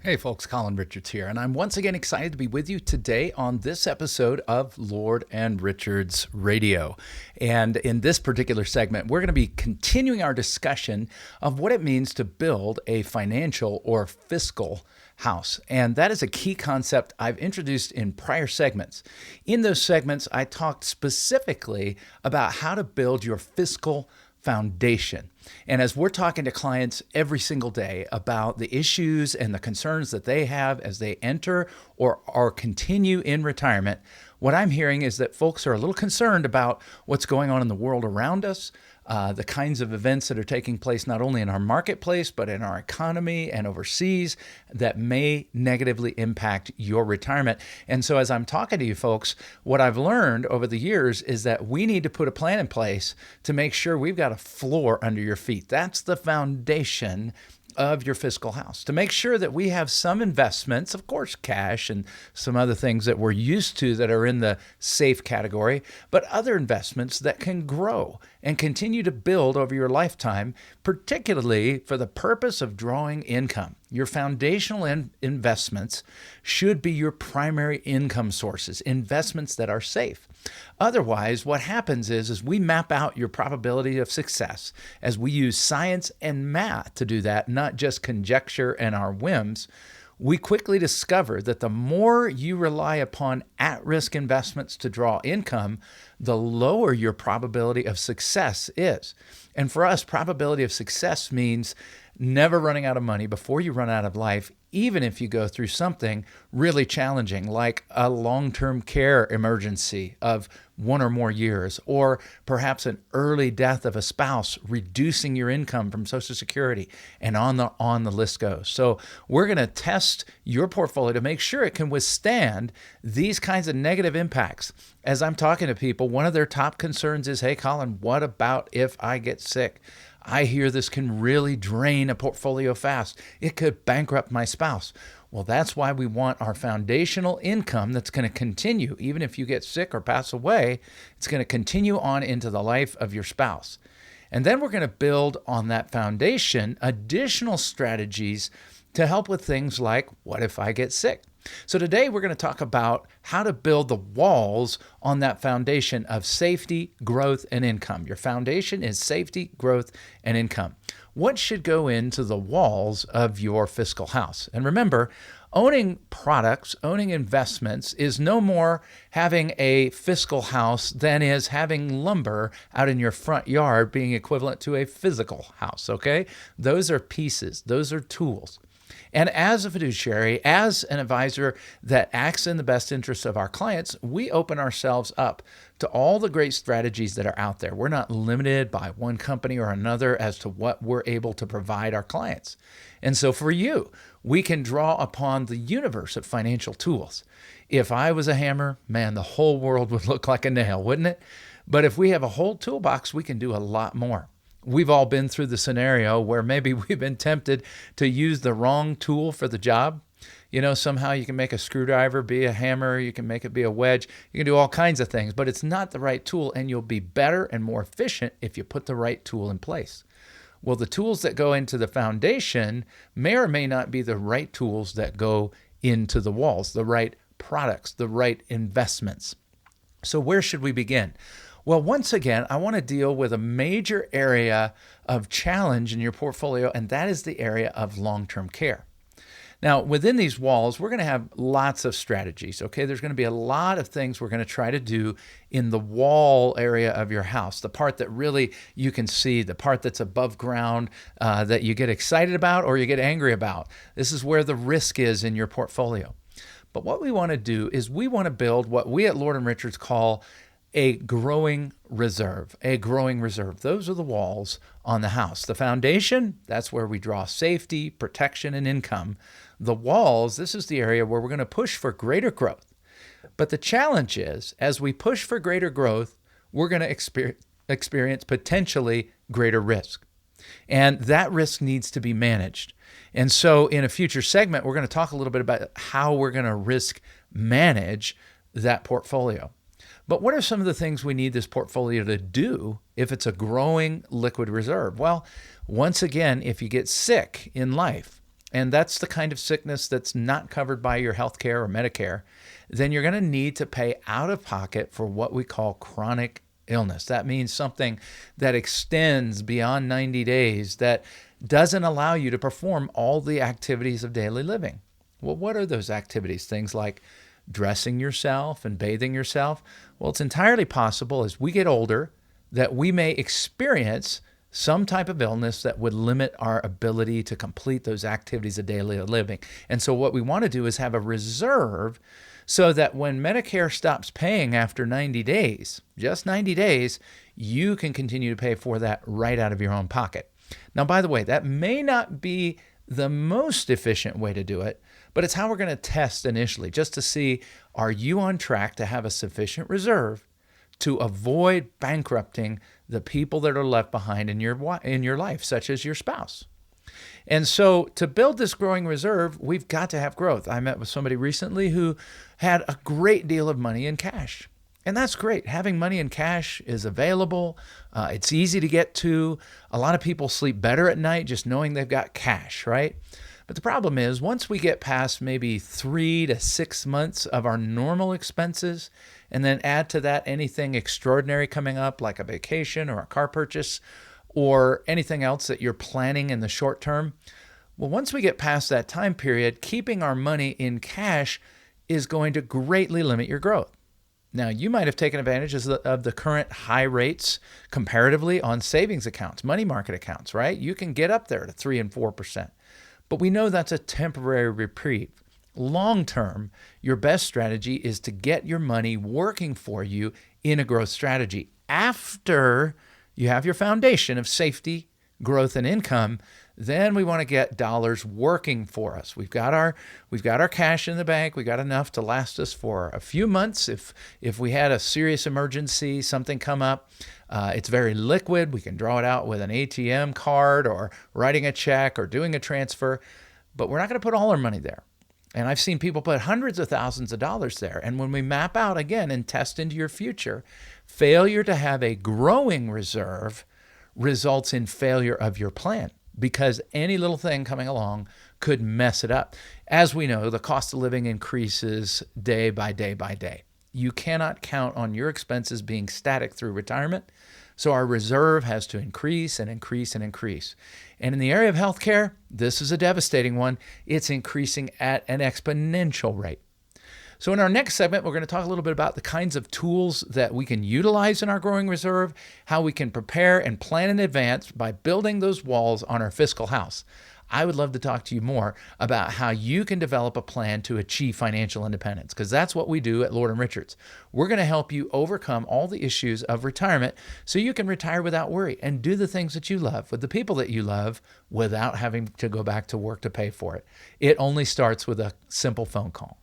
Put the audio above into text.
Hey folks, Colin Richards here, and I'm once again excited to be with you today on this episode of Lord and Richards Radio. And in this particular segment, we're going to be continuing our discussion of what it means to build a financial or fiscal house. And that is a key concept I've introduced in prior segments. In those segments, I talked specifically about how to build your fiscal foundation. And as we're talking to clients every single day about the issues and the concerns that they have as they enter or continue in retirement, what I'm hearing is that folks are a little concerned about what's going on in the world around us, the kinds of events that are taking place not only in our marketplace, but in our economy and overseas that may negatively impact your retirement. And so as I'm talking to you folks, what I've learned over the years is that we need to put a plan in place to make sure we've got a floor under your feet. That's the foundation of your fiscal house, to make sure that we have some investments, of course, cash and some other things that we're used to that are in the safe category, but other investments that can grow and continue to build over your lifetime, particularly for the purpose of drawing income. Your foundational investments should be your primary income sources, investments that are safe. Otherwise, what happens is we map out your probability of success as we use science and math to do that, not just conjecture and our whims. We quickly discover that the more you rely upon at-risk investments to draw income, the lower your probability of success is. And for us, probability of success means never running out of money before you run out of life, even if you go through something really challenging like a long-term care emergency of 1 or more years, or perhaps an early death of a spouse, reducing your income from Social Security, and on the list goes. So we're going to test your portfolio to make sure it can withstand these kinds of negative impacts. As I'm talking to people, one of their top concerns is, hey, Colin, what about if I get sick? I hear this can really drain a portfolio fast. It could bankrupt my spouse. Well, that's why we want our foundational income that's going to continue. Even if you get sick or pass away, it's going to continue on into the life of your spouse. And then we're going to build on that foundation additional strategies to help with things like, what if I get sick? So today we're going to talk about how to build the walls on that foundation of safety, growth, and income. Your foundation is safety, growth, and income. What should go into the walls of your fiscal house? And remember, owning products, owning investments is no more having a fiscal house than is having lumber out in your front yard being equivalent to a physical house, okay? Those are pieces. Those are tools. And as a fiduciary, as an advisor that acts in the best interest of our clients, we open ourselves up to all the great strategies that are out there. We're not limited by one company or another as to what we're able to provide our clients. And so for you, we can draw upon the universe of financial tools. If I was a hammer, man, the whole world would look like a nail, wouldn't it? But if we have a whole toolbox, we can do a lot more. We've all been through the scenario where maybe we've been tempted to use the wrong tool for the job. You know, somehow you can make a screwdriver be a hammer, you can make it be a wedge, you can do all kinds of things, but it's not the right tool, and you'll be better and more efficient if you put the right tool in place. Well, the tools that go into the foundation may or may not be the right tools that go into the walls, the right products, the right investments. So where should we begin? Well, once again, I want to deal with a major area of challenge in your portfolio, and that is the area of long-term care. Now, within these walls, we're going to have lots of strategies, okay? There's going to be a lot of things we're going to try to do in the wall area of your house, the part that really you can see, the part that's above ground that you get excited about or you get angry about. This is where the risk is in your portfolio. But what we want to do is we want to build what we at Lord & Richards call a growing reserve, a growing reserve. Those are the walls on the house. The foundation, that's where we draw safety, protection, and income. The walls, this is the area where we're going to push for greater growth. But the challenge is, as we push for greater growth, we're going to experience potentially greater risk. And that risk needs to be managed. And so in a future segment, we're going to talk a little bit about how we're going to risk manage that portfolio. But what are some of the things we need this portfolio to do if it's a growing liquid reserve? Well, once again, if you get sick in life, and that's the kind of sickness that's not covered by your health care or Medicare, then you're going to need to pay out of pocket for what we call chronic illness. That means something that extends beyond 90 days that doesn't allow you to perform all the activities of daily living. Well, what are those activities? Things like dressing yourself and bathing yourself. Well, it's entirely possible as we get older that we may experience some type of illness that would limit our ability to complete those activities of daily living. And so what we want to do is have a reserve so that when Medicare stops paying after 90 days, just 90 days, you can continue to pay for that right out of your own pocket. Now, by the way, that may not be the most efficient way to do it, but it's how we're going to test initially, just to see, are you on track to have a sufficient reserve to avoid bankrupting the people that are left behind in your life, such as your spouse? And so to build this growing reserve, we've got to have growth. I met with somebody recently who had a great deal of money in cash. And that's great. Having money in cash is available. It's easy to get to. A lot of people sleep better at night just knowing they've got cash, right? But the problem is, once we get past maybe 3 to 6 months of our normal expenses, and then add to that anything extraordinary coming up, like a vacation or a car purchase, or anything else that you're planning in the short term, well, once we get past that time period, keeping our money in cash is going to greatly limit your growth. Now, you might have taken advantage of the current high rates comparatively on savings accounts, money market accounts, right? You can get up there to 3 and 4%. But we know that's a temporary reprieve. Long term, your best strategy is to get your money working for you in a growth strategy. After you have your foundation of safety, growth, and income, then we want to get dollars working for us. We've got our cash in the bank. We got enough to last us for a few months. If we had a serious emergency, something come up, it's very liquid. We can draw it out with an ATM card or writing a check or doing a transfer, but we're not going to put all our money there. And I've seen people put hundreds of thousands of dollars there. And when we map out again and test into your future, failure to have a growing reserve results in failure of your plan, because any little thing coming along could mess it up. As we know, the cost of living increases day by day by day. You cannot count on your expenses being static through retirement. So our reserve has to increase and increase and increase. And in the area of healthcare, this is a devastating one. It's increasing at an exponential rate. So in our next segment, we're going to talk a little bit about the kinds of tools that we can utilize in our growing reserve, how we can prepare and plan in advance by building those walls on our fiscal house. I would love to talk to you more about how you can develop a plan to achieve financial independence, because that's what we do at Lord & Richards. We're going to help you overcome all the issues of retirement so you can retire without worry and do the things that you love with the people that you love without having to go back to work to pay for it. It only starts with a simple phone call.